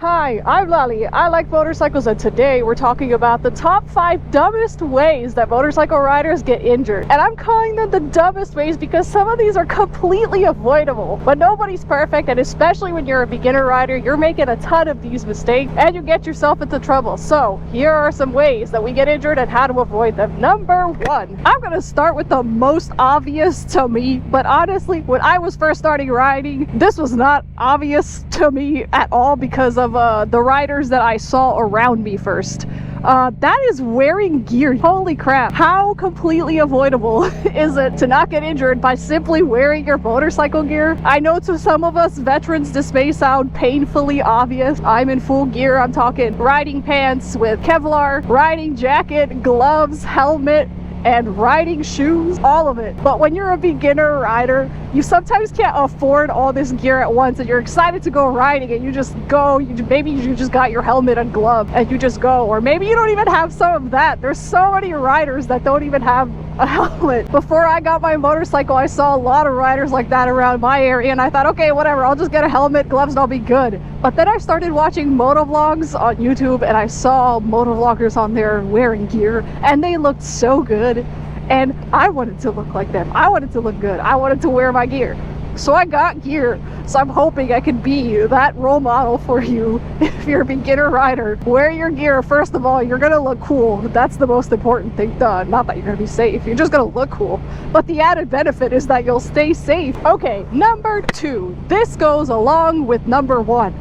Hi, I'm Lali. I like motorcycles, and today we're talking about the top 5 dumbest ways that motorcycle riders get injured. And I'm calling them the dumbest ways because some of these are completely avoidable. But nobody's perfect, and especially when you're a beginner rider, you're making a ton of these mistakes and you get yourself into trouble. So here are some ways that we get injured and how to avoid them. Number 1. I'm gonna start with the most obvious to me, but honestly, when I was first starting riding, this was not obvious to me at all because of the riders that I saw around me first. That is wearing gear. Holy crap. How completely avoidable is it to not get injured by simply wearing your motorcycle gear? I know to some of us veterans this may sound painfully obvious. I'm in full gear. I'm talking riding pants with Kevlar, riding jacket, gloves, helmet, and riding shoes, all of it. But when you're a beginner rider, you sometimes can't afford all this gear at once, and you're excited to go riding and you just go. Maybe you just got your helmet and glove and you just go, or maybe you don't even have some of that. There's so many riders that don't even have a helmet. Before I got my motorcycle, I saw a lot of riders like that around my area, and I thought, okay, whatever, I'll just get a helmet, gloves, and I'll be good. But then I started watching motovlogs on YouTube, and I saw motovloggers on there wearing gear, and they looked so good, and I wanted to look like them. I wanted to look good. I wanted to wear my gear. So I got gear. So I'm hoping I can be that role model for you if you're a beginner rider. Wear your gear. First of all, you're gonna look cool. That's the most important thing done. Not that you're gonna be safe. You're just gonna look cool. But the added benefit is that you'll stay safe. Okay, number 2. This goes along with number 1.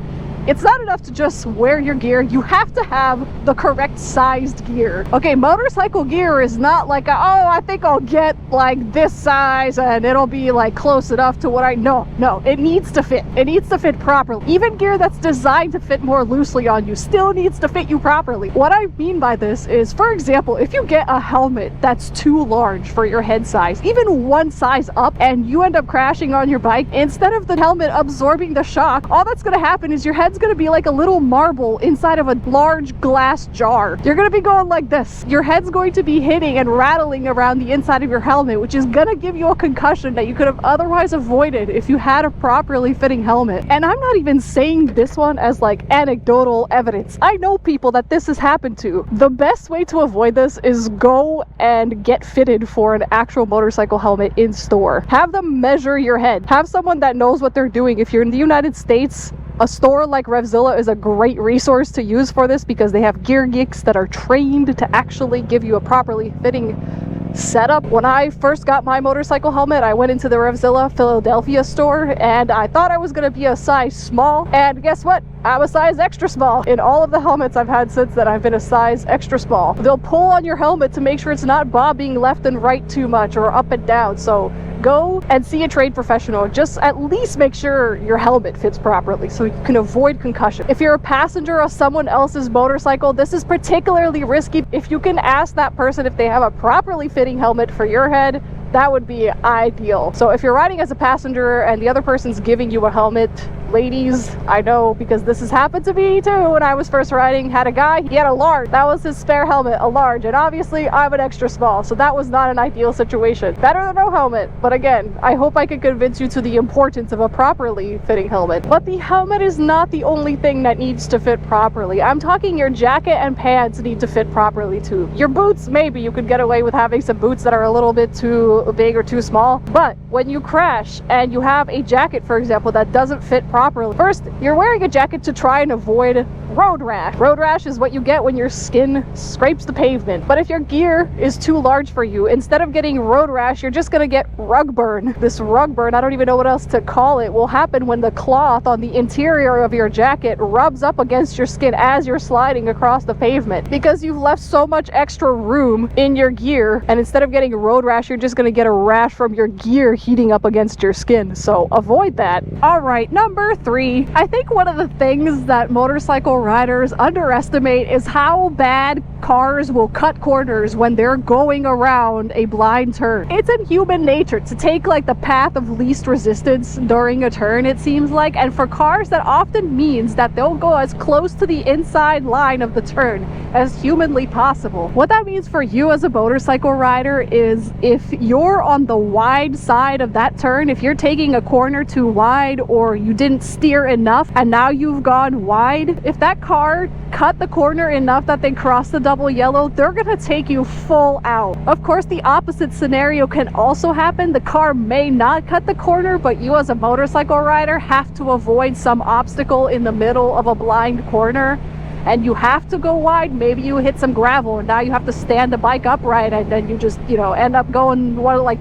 It's not enough to just wear your gear. You have to have the correct sized gear. Okay, motorcycle gear is not like, oh, I think I'll get like this size and it'll be like close enough to what I know. No, it needs to fit. It needs to fit properly. Even gear that's designed to fit more loosely on you still needs to fit you properly. What I mean by this is, for example, if you get a helmet that's too large for your head size, even one size up, and you end up crashing on your bike, instead of the helmet absorbing the shock, all that's going to happen is your head's going to be like a little marble inside of a large glass jar. You're going to be going like this. Your head's going to be hitting and rattling around the inside of your helmet, which is going to give you a concussion that you could have otherwise avoided if you had a properly fitting helmet. And I'm not even saying this one as like anecdotal evidence. I know people that this has happened to. The best way to avoid this is go and get fitted for an actual motorcycle helmet in store. Have them measure your head. Have someone that knows what they're doing. If you're in the United States, a store like Revzilla is a great resource to use for this because they have gear geeks that are trained to actually give you a properly fitting setup. When I first got my motorcycle helmet, I went into the Revzilla Philadelphia store and I thought I was going to be a size small, and guess what? I'm a size extra small. In all of the helmets I've had since then, I've been a size extra small. They'll pull on your helmet to make sure it's not bobbing left and right too much or up and down. So go and see a trade professional. Just at least make sure your helmet fits properly so you can avoid concussion. If you're a passenger of someone else's motorcycle, this is particularly risky. If you can ask that person if they have a properly fitting helmet for your head, that would be ideal. So if you're riding as a passenger and the other person's giving you a helmet, ladies, I know because this has happened to me too. When I was first riding, had a guy, he had a large. That was his spare helmet, a large. And obviously I'm an extra small, so that was not an ideal situation. Better than no helmet. But again, I hope I could convince you to the importance of a properly fitting helmet. But the helmet is not the only thing that needs to fit properly. I'm talking your jacket and pants need to fit properly too. Your boots, maybe you could get away with having some boots that are a little bit too big or too small. But when you crash and you have a jacket, for example, that doesn't fit properly, first, you're wearing a jacket to try and avoid road rash. Road rash is what you get when your skin scrapes the pavement. But if your gear is too large for you, instead of getting road rash, you're just gonna get rug burn. This rug burn, I don't even know what else to call it, will happen when the cloth on the interior of your jacket rubs up against your skin as you're sliding across the pavement, because you've left so much extra room in your gear, and instead of getting road rash, you're just gonna get a rash from your gear heating up against your skin. So avoid that. All right, number 3. I think one of the things that motorcycle riders underestimate is how bad cars will cut corners when they're going around a blind turn. It's in human nature to take like the path of least resistance during a turn, it seems like, and for cars that often means that they'll go as close to the inside line of the turn as humanly possible. What that means for you as a motorcycle rider is if you're on the wide side of that turn, if you're taking a corner too wide or you didn't steer enough and now you've gone wide, if that car cut the corner enough that they cross the double yellow, they're gonna take you full out. Of course, the opposite scenario can also happen. The car may not cut the corner, but you as a motorcycle rider have to avoid some obstacle in the middle of a blind corner and you have to go wide. Maybe you hit some gravel and now you have to stand the bike upright and then you just, you know, end up going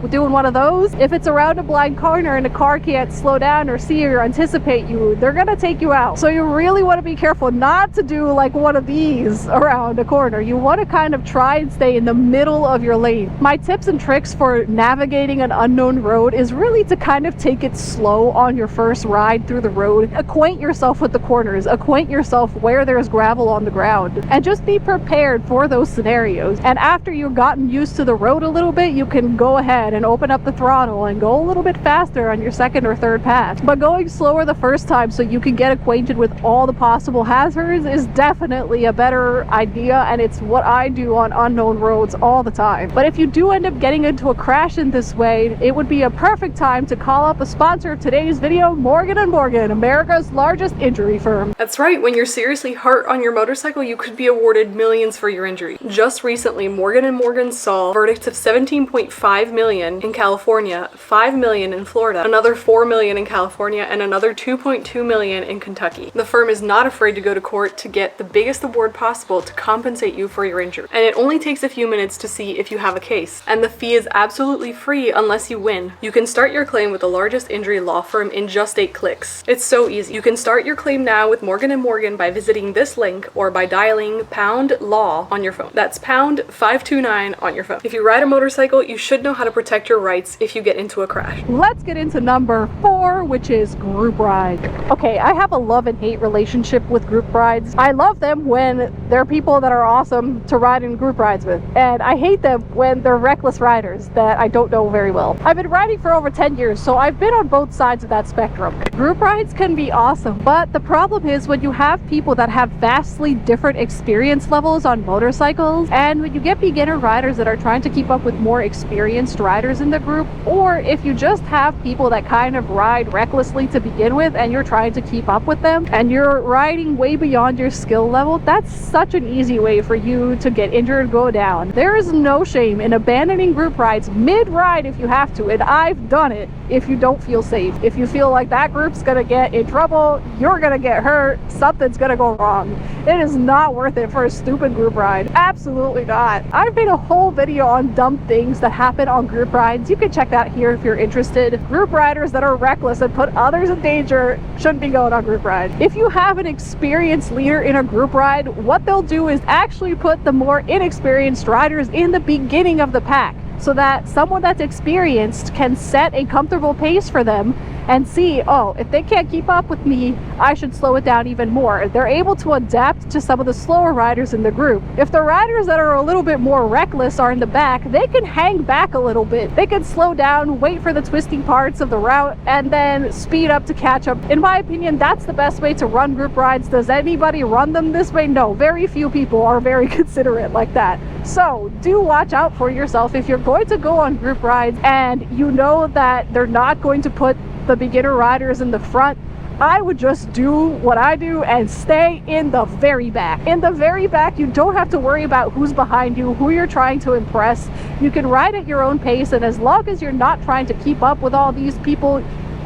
doing one of those. If it's around a blind corner and a car can't slow down or see or anticipate you, they're gonna take you out. So you really want to be careful not to do like one of these around a corner. You want to kind of try and stay in the middle of your lane. My tips and tricks for navigating an unknown road is really to kind of take it slow on your first ride through the road. Acquaint yourself with the corners, acquaint yourself where there's gravel on the ground, and just be prepared for those scenarios. And after you've gotten used to the road a little bit, you can go ahead and open up the throttle and go a little bit faster on your second or third pass. But going slower the first time so you can get acquainted with all the possible hazards is definitely a better idea, and it's what I do on unknown roads all the time. But if you do end up getting into a crash in this way, it would be a perfect time to call up the sponsor of today's video, Morgan & Morgan, America's largest injury firm. That's right, when you're seriously hurt on your motorcycle, you could be awarded millions for your injury. Just recently, Morgan & Morgan saw verdicts of $17.5 million in California, $5 million in Florida, another $4 million in California, and another $2.2 million in Kentucky. The firm is not afraid to go to court to get the biggest award possible to compensate you for your injury. And it only takes a few minutes to see if you have a case. And the fee is absolutely free unless you win. You can start your claim with the largest injury law firm in just 8 clicks. It's so easy. You can start your claim now with Morgan & Morgan by visiting this link or by dialing pound law on your phone. That's pound 529 on your phone. If you ride a motorcycle, you should know how to protect your rights if you get into a crash. Let's get into number 4, which is group rides. Okay, I have a love and hate relationship with group rides. I love them when they're people that are awesome to ride in group rides with, and I hate them when they're reckless riders that I don't know very well. I've been riding for over 10 years, so I've been on both sides of that spectrum. Group rides can be awesome, but the problem is when you have people that have vastly different experience levels on motorcycles, and when you get beginner riders that are trying to keep up with more experienced riders in the group, or if you just have people that kind of ride recklessly to begin with and you're trying to keep up with them and you're riding way beyond your skill level, that's such an easy way for you to get injured and go down. There is no shame in abandoning group rides mid-ride if you have to, and I've done it if you don't feel safe. If you feel like that group's gonna get in trouble, you're gonna get hurt, something's gonna go wrong. It is not worth it for a stupid group ride. Absolutely not. I've made a whole video on dumb things that happen on group rides. You can check that here if you're interested. Group riders that are reckless and put others in danger shouldn't be going on group rides. If you have an experienced leader in a group ride, what they'll do is actually put the more inexperienced riders in the beginning of the pack, so that someone that's experienced can set a comfortable pace for them and see, oh, if they can't keep up with me, I should slow it down even more. They're able to adapt to some of the slower riders in the group. If the riders that are a little bit more reckless are in the back, they can hang back a little bit. They can slow down, wait for the twisting parts of the route, and then speed up to catch up. In my opinion, that's the best way to run group rides. Does anybody run them this way? No, very few people are very considerate like that. So do watch out for yourself. If you're going to go on group rides and you know that they're not going to put the beginner riders in the front, I would just do what I do and stay in the very back. In the very back, you don't have to worry about who's behind you, who you're trying to impress. You can ride at your own pace, and as long as you're not trying to keep up with all these people,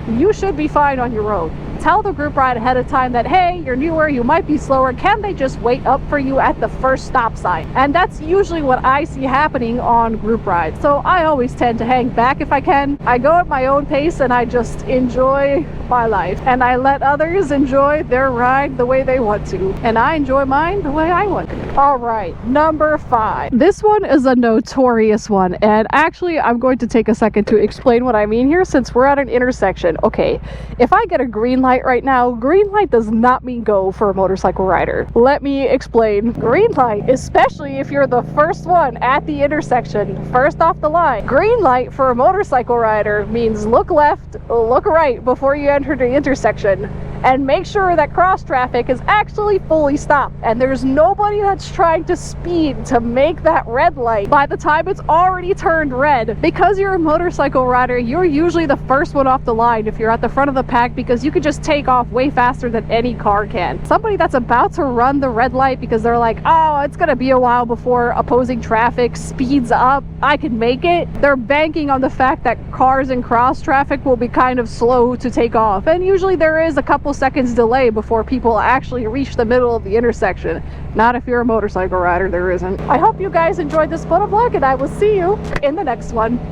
you should be fine on your own. Tell the group ride ahead of time that, hey, you're newer, you might be slower, can they just wait up for you at the first stop sign? And that's usually what I see happening on group rides. So I always tend to hang back if I can. I go at my own pace and I just enjoy my life, and I let others enjoy their ride the way they want to, and I enjoy mine the way I want to. All right, number 5. This one is a notorious one, and actually I'm going to take a second to explain what I mean here, since we're at an intersection. Okay, if I get a green light light right now, green light does not mean go for a motorcycle rider. Let me explain. Green light, especially if you're the first one at the intersection, first off the line. Green light for a motorcycle rider means look left, look right before you enter the intersection, and make sure that cross traffic is actually fully stopped and there's nobody that's trying to speed to make that red light by the time it's already turned red. Because you're a motorcycle rider, you're usually the first one off the line if you're at the front of the pack, because you can just take off way faster than any car can. Somebody that's about to run the red light because they're like, oh, it's gonna be a while before opposing traffic speeds up, I can make it. They're banking on the fact that cars in cross traffic will be kind of slow to take off, and usually there is a couple seconds delay before people actually reach the middle of the intersection. Not if you're a motorcycle rider, there isn't. I hope you guys enjoyed this photo vlog, and I will see you in the next one.